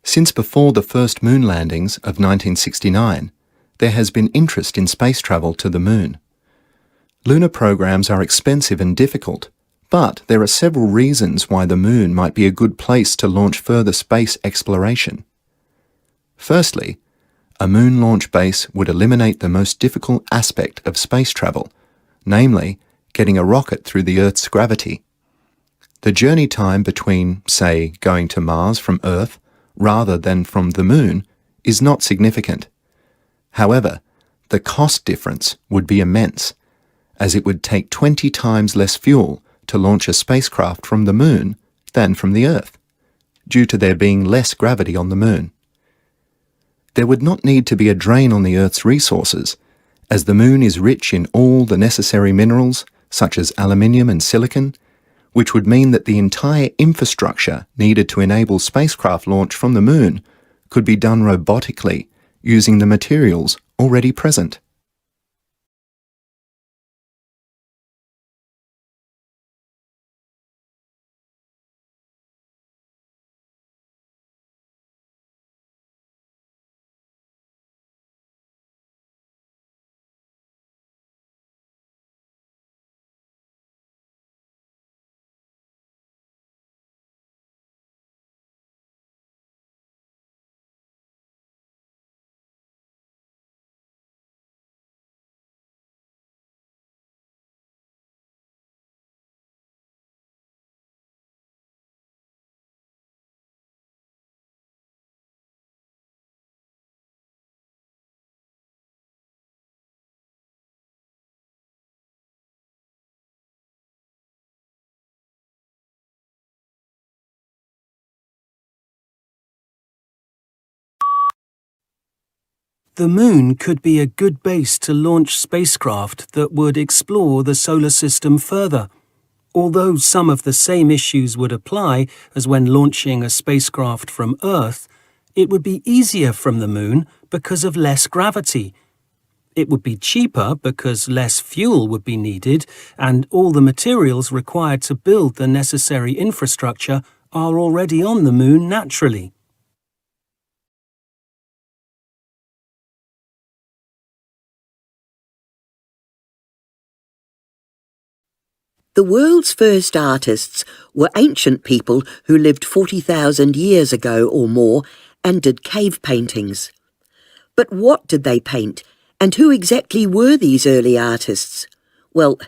Since before the first moon landings of 1969, there has been interest in space travel to the moon. Lunar programs are expensive and difficult, but there are several reasons why the moon might be a good place to launch further space exploration. Firstly, a moon launch base would eliminate the most difficult aspect of space travel, namely, getting a rocket through the Earth's gravity. The journey time between, say, going to Mars from Earth rather than from the moon is not significant. However, the cost difference would be immense, as it would take 20 times less fuel to launch a spacecraft from the moon than from the Earth, due to there being less gravity on the moon. There would not need to be a drain on the Earth's resources, as the moon is rich in all the necessary minerals, such as aluminium and silicon, which would mean that the entire infrastructure needed to enable spacecraft launch from the moon could be done robotically using the materials already present. The moon could be a good base to launch spacecraft that would explore the solar system further. Although some of the same issues would apply as when launching a spacecraft from Earth, it would be easier from the moon because of less gravity. It would be cheaper because less fuel would be needed, and all the materials required to build the necessary infrastructure are already on the moon naturally. The world's first artists were ancient people who lived 40,000 years ago or more and did cave paintings. But what did they paint, and who exactly were these early artists? Well,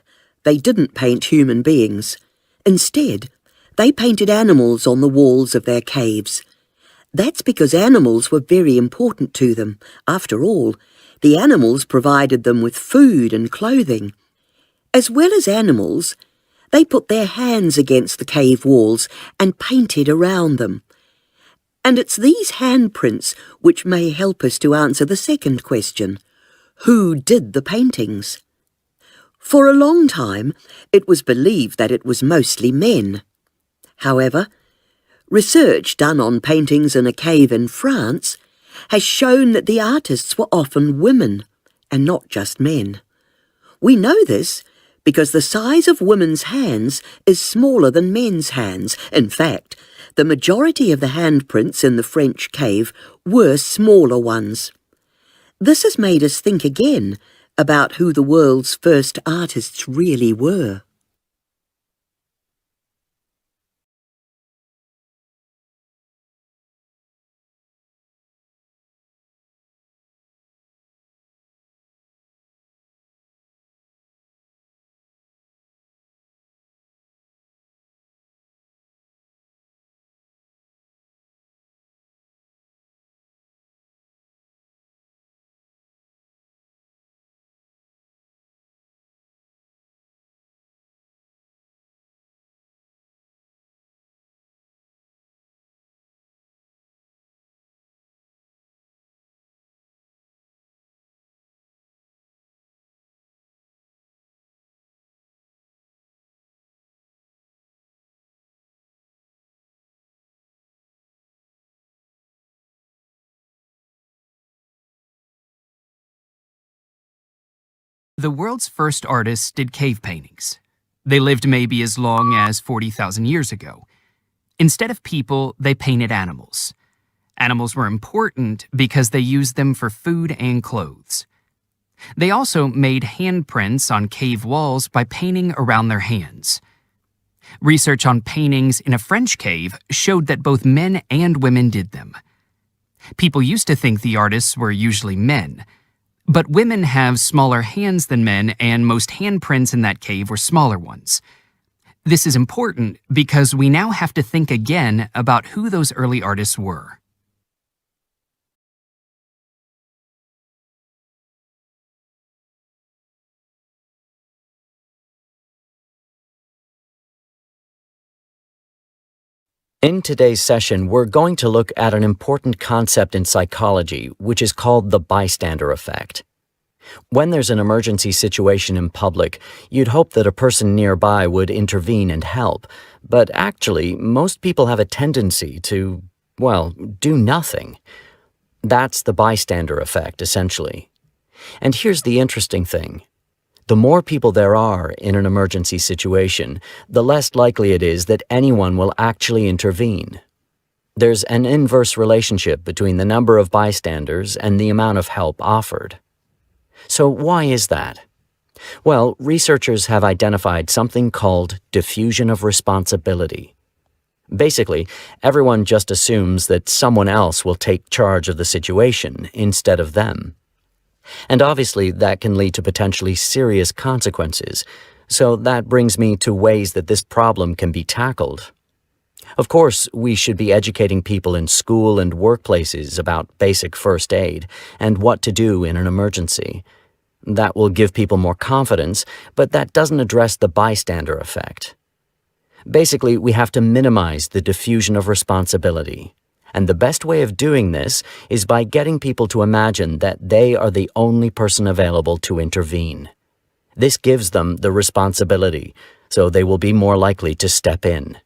they didn't paint human beings. Instead, they painted animals on the walls of their caves. That's because animals were very important to them. After all, the animals provided them with food and clothing. As well as animals, they put their hands against the cave walls and painted around them. And it's these handprints which may help us to answer the second question: who did the paintings? For a long time, it was believed that it was mostly men. However, research done on paintings in a cave in France has shown that the artists were often women, and not just men. We know this because the size of women's hands is smaller than men's hands. In fact, the majority of the handprints in the French cave were smaller ones. This has made us think again about who the world's first artists really were. The world's first artists did cave paintings. They lived maybe as long as 40,000 years ago. Instead of people, they painted animals. Animals were important because they used them for food and clothes. They also made handprints on cave walls by painting around their hands. Research on paintings in a French cave showed that both men and women did them. People used to think the artists were usually men, but women have smaller hands than men, and most handprints in that cave were smaller ones. This is important because we now have to think again about who those early artists were. In today's session, we're going to look at an important concept in psychology, which is called the bystander effect. When there's an emergency situation in public, you'd hope that a person nearby would intervene and help, but actually, most people have a tendency to, well, do nothing. That's the bystander effect, essentially. And here's the interesting thing. The more people there are in an emergency situation, the less likely it is that anyone will actually intervene. There's an inverse relationship between the number of bystanders and the amount of help offered. So why is that? Well, researchers have identified something called diffusion of responsibility. Basically, everyone just assumes that someone else will take charge of the situation instead of them. And obviously, that can lead to potentially serious consequences. So that brings me to ways that this problem can be tackled. Of course, we should be educating people in school and workplaces about basic first aid and what to do in an emergency. That will give people more confidence, but that doesn't address the bystander effect. Basically, we have to minimize the diffusion of responsibility. And the best way of doing this is by getting people to imagine that they are the only person available to intervene. This gives them the responsibility, so they will be more likely to step in.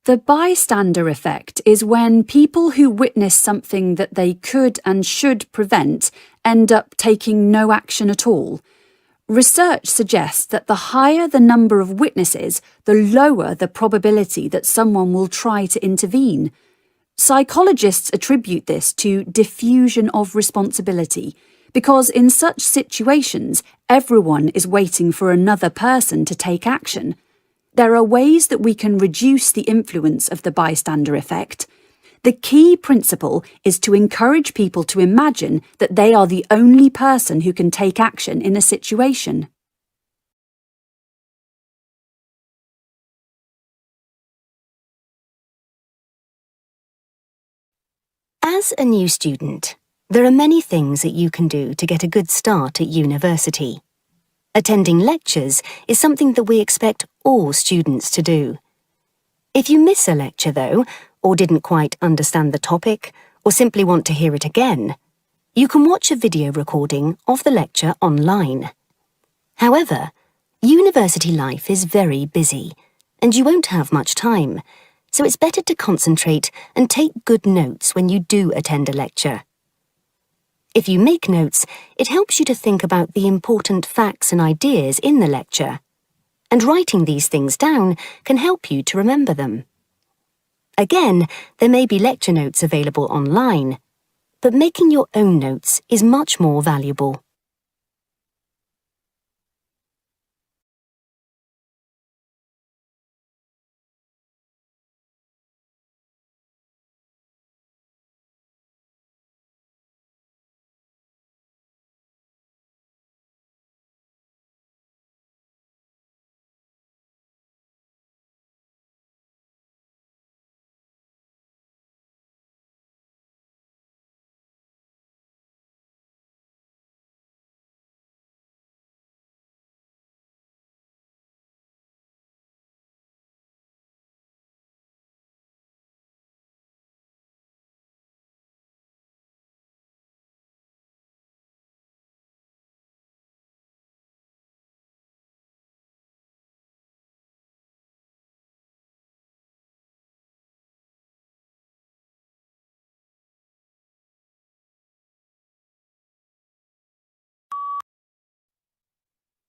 The bystander effect is when people who witness something that they could and should prevent end up taking no action at all. Research suggests that the higher the number of witnesses, the lower the probability that someone will try to intervene. Psychologists attribute this to diffusion of responsibility, because in such situations, everyone is waiting for another person to take action. There are ways that we can reduce the influence of the bystander effect. The key principle is to encourage people to imagine that they are the only person who can take action in a situation. As a new student, there are many things that you can do to get a good start at university. Attending lectures is something that we expect all students to do. If you miss a lecture, though, or didn't quite understand the topic, or simply want to hear it again, you can watch a video recording of the lecture online. However, university life is very busy, and you won't have much time, so it's better to concentrate and take good notes when you do attend a lecture. If you make notes, it helps you to think about the important facts and ideas in the lecture, and writing these things down can help you to remember them. Again, there may be lecture notes available online, but making your own notes is much more valuable.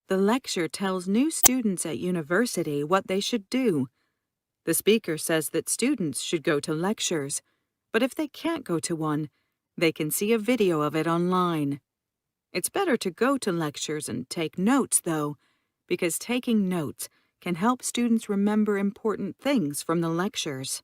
The lecture tells new students at university what they should do. The speaker says that students should go to lectures, but if they can't go to one, they can see a video of it online. It's better to go to lectures and take notes, though, because taking notes can help students remember important things from the lectures.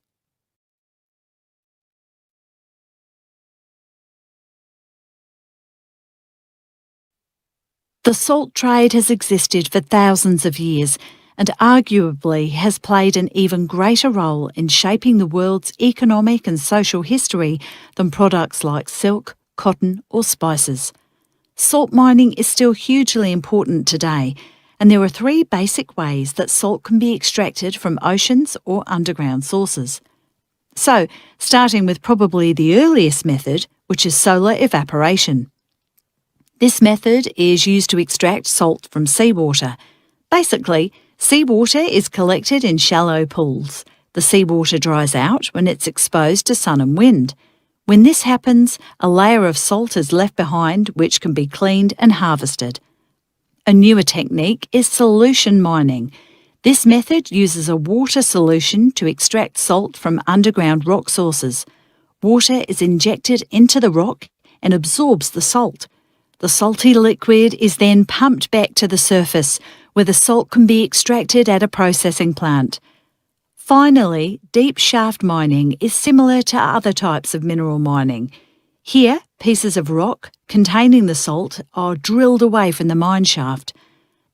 The salt trade has existed for thousands of years and arguably has played an even greater role in shaping the world's economic and social history than products like silk, cotton or spices. Salt mining is still hugely important today, and there are three basic ways that salt can be extracted from oceans or underground sources. So, starting with probably the earliest method, which is solar evaporation. This method is used to extract salt from seawater. Basically, seawater is collected in shallow pools. The seawater dries out when it's exposed to sun and wind. When this happens, a layer of salt is left behind which can be cleaned and harvested. A newer technique is solution mining. This method uses a water solution to extract salt from underground rock sources. Water is injected into the rock and absorbs the salt. The salty liquid is then pumped back to the surface, where the salt can be extracted at a processing plant. Finally, deep shaft mining is similar to other types of mineral mining. Here, pieces of rock containing the salt are drilled away from the mine shaft.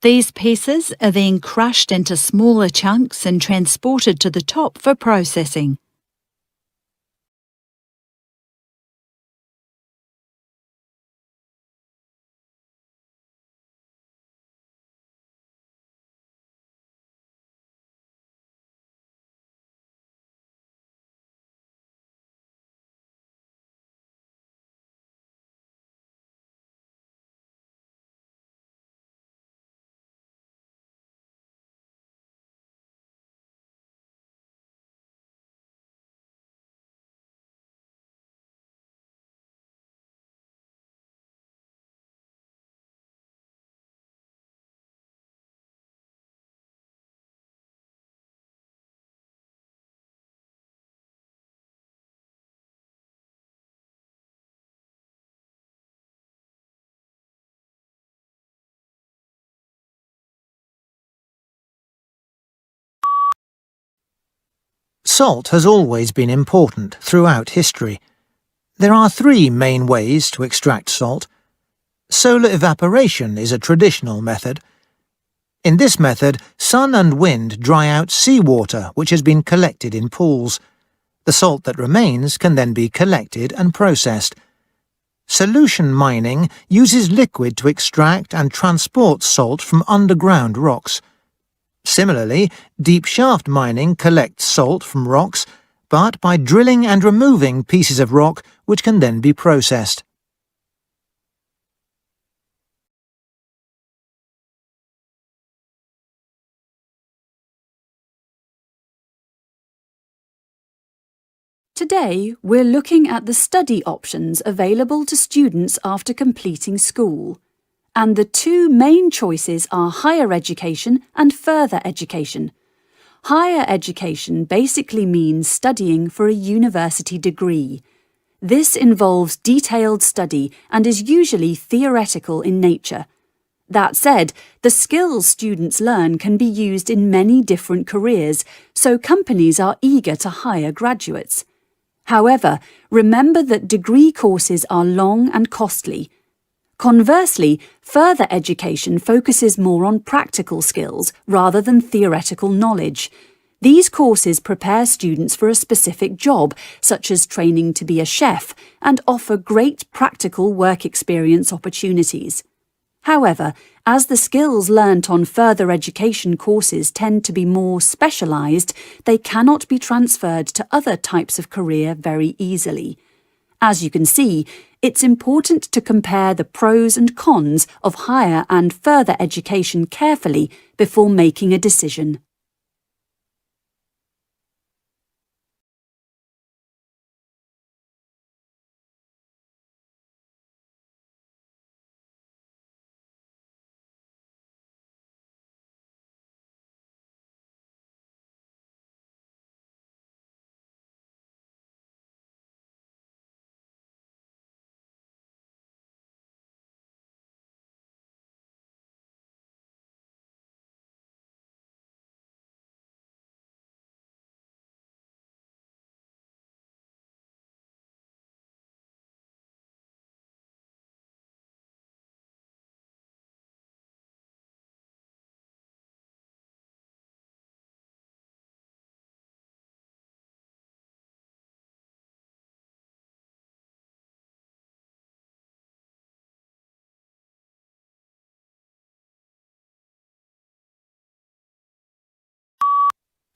These pieces are then crushed into smaller chunks and transported to the top for processing. Salt has always been important throughout history. There are three main ways to extract salt. Solar evaporation is a traditional method. In this method, sun and wind dry out seawater which has been collected in pools. The salt that remains can then be collected and processed. Solution mining uses liquid to extract and transport salt from underground rocks. Similarly, deep shaft mining collects salt from rocks, but by drilling and removing pieces of rock which can then be processed. Today, we're looking at the study options available to students after completing school. And the two main choices are higher education and further education. Higher education basically means studying for a university degree. This involves detailed study and is usually theoretical in nature. That said, the skills students learn can be used in many different careers, so companies are eager to hire graduates. However, remember that degree courses are long and costly. Conversely, further education focuses more on practical skills rather than theoretical knowledge. These courses prepare students for a specific job, such as training to be a chef, and offer great practical work experience opportunities. However, as the skills learnt on further education courses tend to be more specialised, they cannot be transferred to other types of career very easily. As you can see, it's important to compare the pros and cons of higher and further education carefully before making a decision.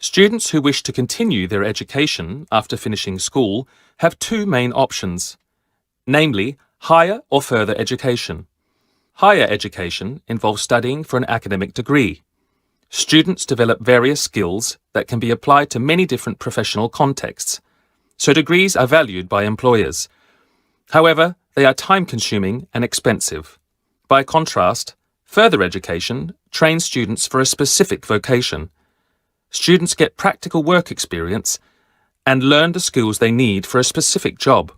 Students who wish to continue their education after finishing school have two main options, namely higher or further education. Higher education involves studying for an academic degree. Students develop various skills that can be applied to many different professional contexts, so degrees are valued by employers. However, they are time-consuming and expensive. By contrast, further education trains students for a specific vocation. Students get practical work experience and learn the skills they need for a specific job,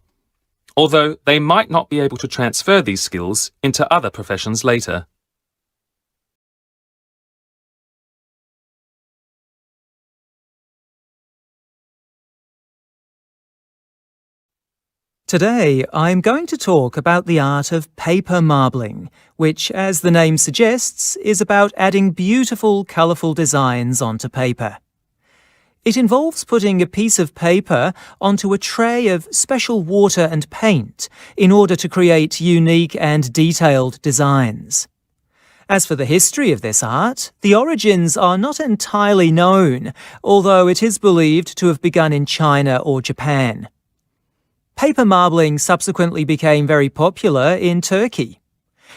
although they might not be able to transfer these skills into other professions later. Today, I'm going to talk about the art of paper marbling, which, as the name suggests, is about adding beautiful, colourful designs onto paper. It involves putting a piece of paper onto a tray of special water and paint in order to create unique and detailed designs. As for the history of this art, the origins are not entirely known, although it is believed to have begun in China or Japan. Paper marbling subsequently became very popular in Turkey.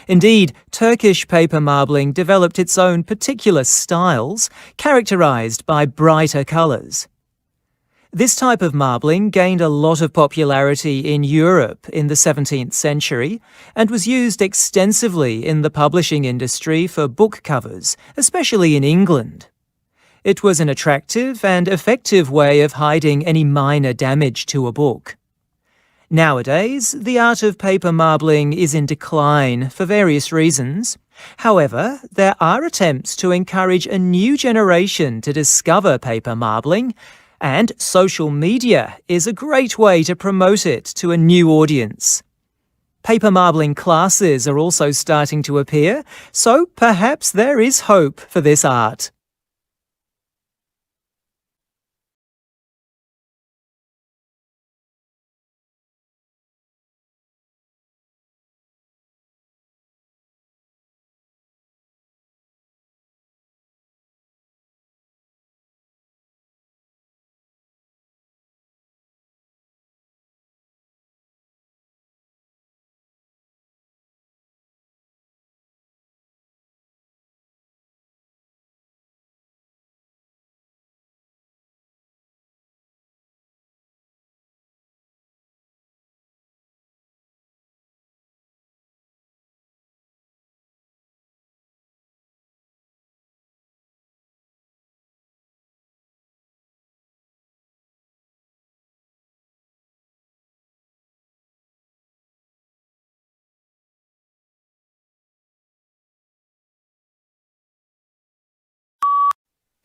Indeed, Turkish paper marbling developed its own particular styles, characterized by brighter colors. This type of marbling gained a lot of popularity in Europe in the 17th century and was used extensively in the publishing industry for book covers, especially in England. It was an attractive and effective way of hiding any minor damage to a book. Nowadays, the art of paper marbling is in decline for various reasons. However, there are attempts to encourage a new generation to discover paper marbling, and social media is a great way to promote it to a new audience. Paper marbling classes are also starting to appear, so perhaps there is hope for this art.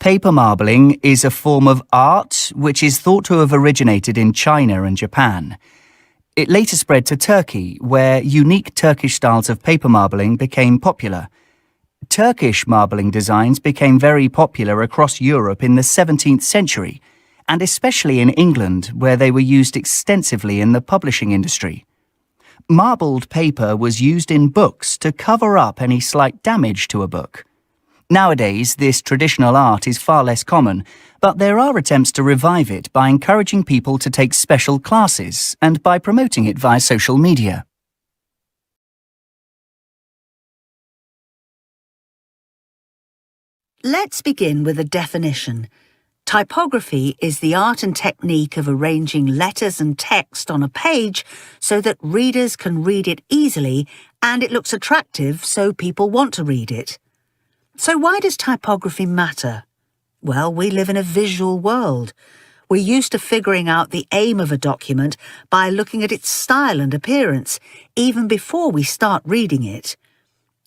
Paper marbling is a form of art which is thought to have originated in China and Japan. It later spread to Turkey, where unique Turkish styles of paper marbling became popular. Turkish marbling designs became very popular across Europe in the 17th century, and especially in England, where they were used extensively in the publishing industry. Marbled paper was used in books to cover up any slight damage to a book. Nowadays, this traditional art is far less common, but there are attempts to revive it by encouraging people to take special classes and by promoting it via social media. Let's begin with a definition. Typography is the art and technique of arranging letters and text on a page so that readers can read it easily and it looks attractive so people want to read it. So why does typography matter? Well, we live in a visual world. We're used to figuring out the aim of a document by looking at its style and appearance, even before we start reading it.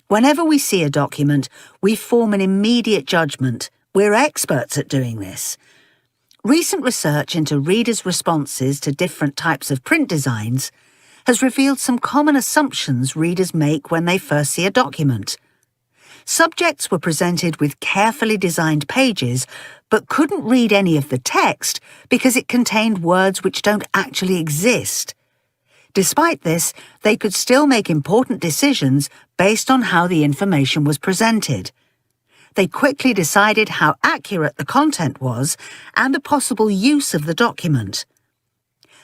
Whenever we see a document, we form an immediate judgment. We're experts at doing this. Recent research into readers' responses to different types of print designs has revealed some common assumptions readers make when they first see a document. Subjects were presented with carefully designed pages but couldn't read any of the text because it contained words which don't actually exist. Despite this, they could still make important decisions based on how the information was presented. they quickly decided how accurate the content was and the possible use of the document.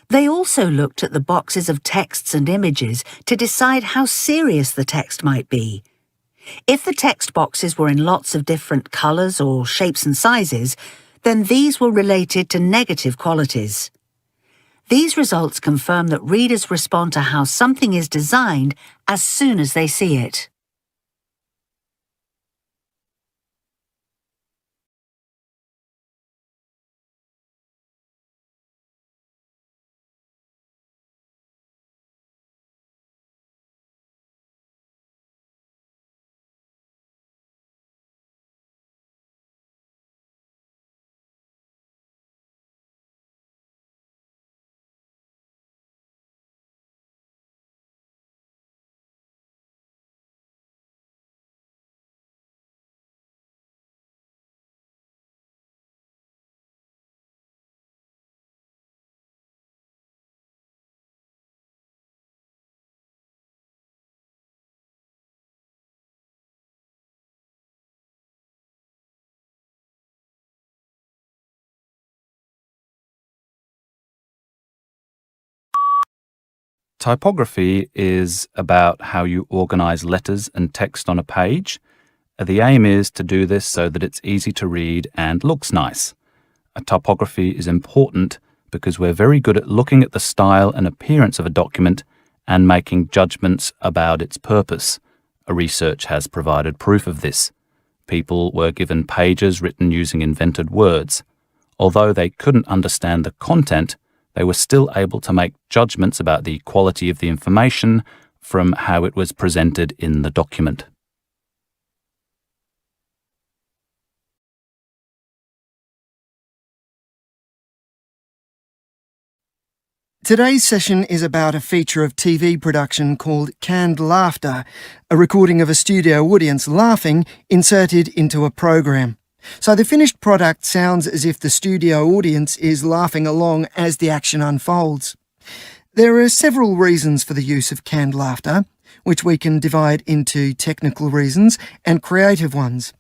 They also looked at the boxes of texts and images to decide how serious the text might be. If the text boxes were in lots of different colours or shapes and sizes, then these were related to negative qualities. These results confirm that readers respond to how something is designed as soon as they see it. Typography is about how you organize letters and text on a page. The aim is to do this so that it's easy to read and looks nice. A typography is important because we're very good at looking at the style and appearance of a document and making judgments about its purpose. Research has provided proof of this. People were given pages written using invented words. Although they couldn't understand the content, they were still able to make judgments about the quality of the information from how it was presented in the document. Today's session is about a feature of TV production called canned laughter, a recording of a studio audience laughing inserted into a program. So the finished product sounds as if the studio audience is laughing along as the action unfolds. There are several reasons for the use of canned laughter, which we can divide into technical reasons and creative ones.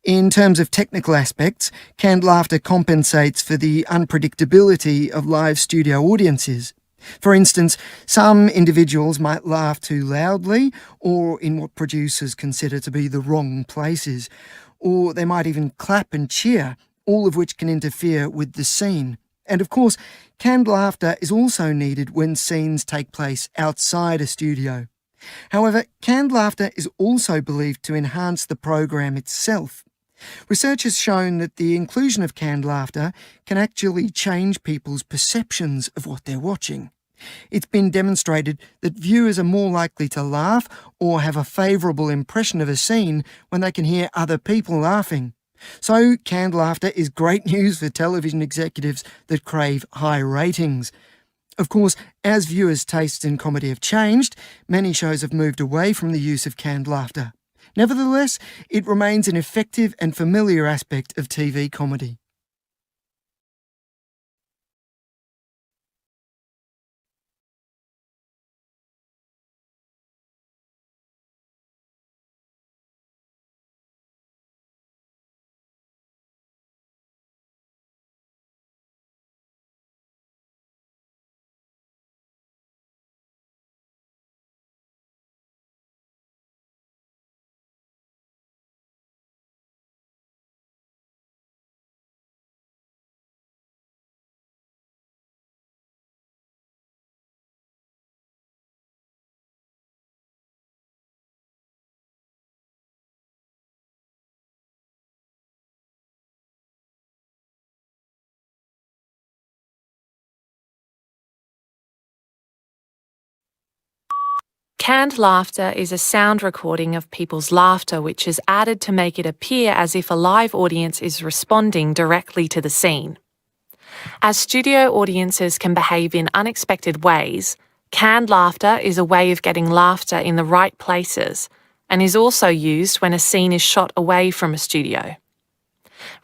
In terms of technical aspects, canned laughter compensates for the unpredictability of live studio audiences. For instance, some individuals might laugh too loudly or in what producers consider to be the wrong places, or they might even clap and cheer, all of which can interfere with the scene. And of course, canned laughter is also needed when scenes take place outside a studio. However, canned laughter is also believed to enhance the program itself. Research has shown that the inclusion of canned laughter can actually change people's perceptions of what they're watching. It's been demonstrated that viewers are more likely to laugh or have a favourable impression of a scene when they can hear other people laughing. So, canned laughter is great news for television executives that crave high ratings. Of course, as viewers' tastes in comedy have changed, many shows have moved away from the use of canned laughter. Nevertheless, it remains an effective and familiar aspect of TV comedy. Canned laughter is a sound recording of people's laughter which is added to make it appear as if a live audience is responding directly to the scene. As studio audiences can behave in unexpected ways, canned laughter is a way of getting laughter in the right places and is also used when a scene is shot away from a studio.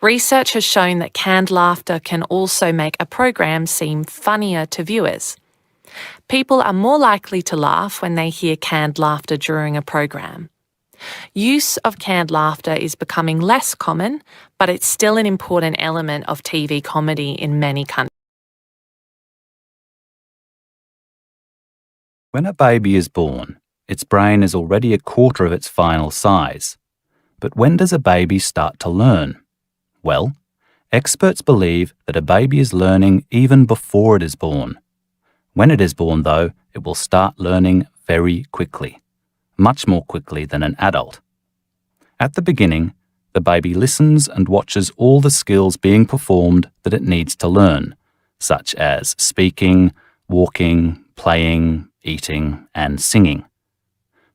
Research has shown that canned laughter can also make a program seem funnier to viewers. People are more likely to laugh when they hear canned laughter during a program. Use of canned laughter is becoming less common, but it's still an important element of TV comedy in many countries. When a baby is born, its brain is already a quarter of its final size. But when does a baby start to learn? Well, experts believe that a baby is learning even before it is born. When it is born, though, it will start learning very quickly, much more quickly than an adult. At the beginning, the baby listens and watches all the skills being performed that it needs to learn, such as speaking, walking, playing, eating, and singing.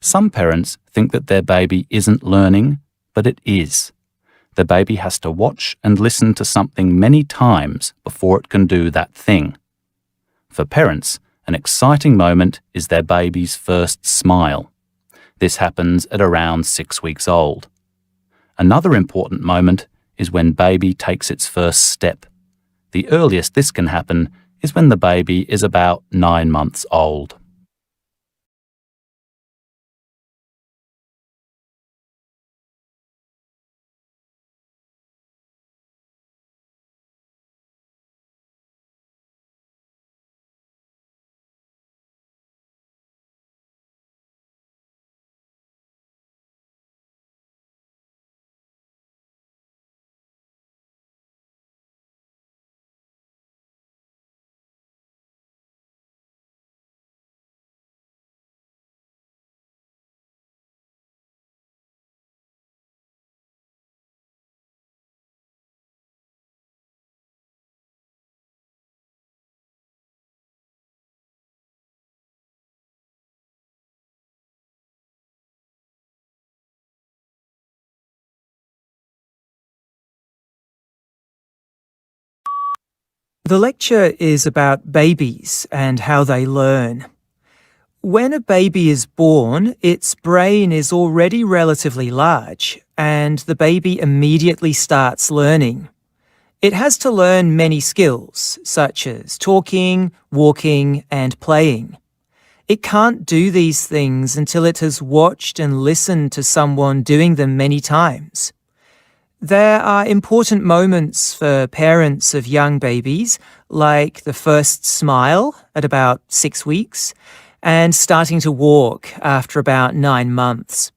Some parents think that their baby isn't learning, but it is. The baby has to watch and listen to something many times before it can do that thing. For parents, an exciting moment is their baby's first smile. This happens at around 6 weeks old. Another important moment is when baby takes its first step. The earliest this can happen is when the baby is about 9 months old. The lecture is about babies and how they learn. When a baby is born, its brain is already relatively large, and the baby immediately starts learning. It has to learn many skills, such as talking, walking, and playing. It can't do these things until it has watched and listened to someone doing them many times. There are important moments for parents of young babies, like the first smile at about 6 weeks, and starting to walk after about 9 months.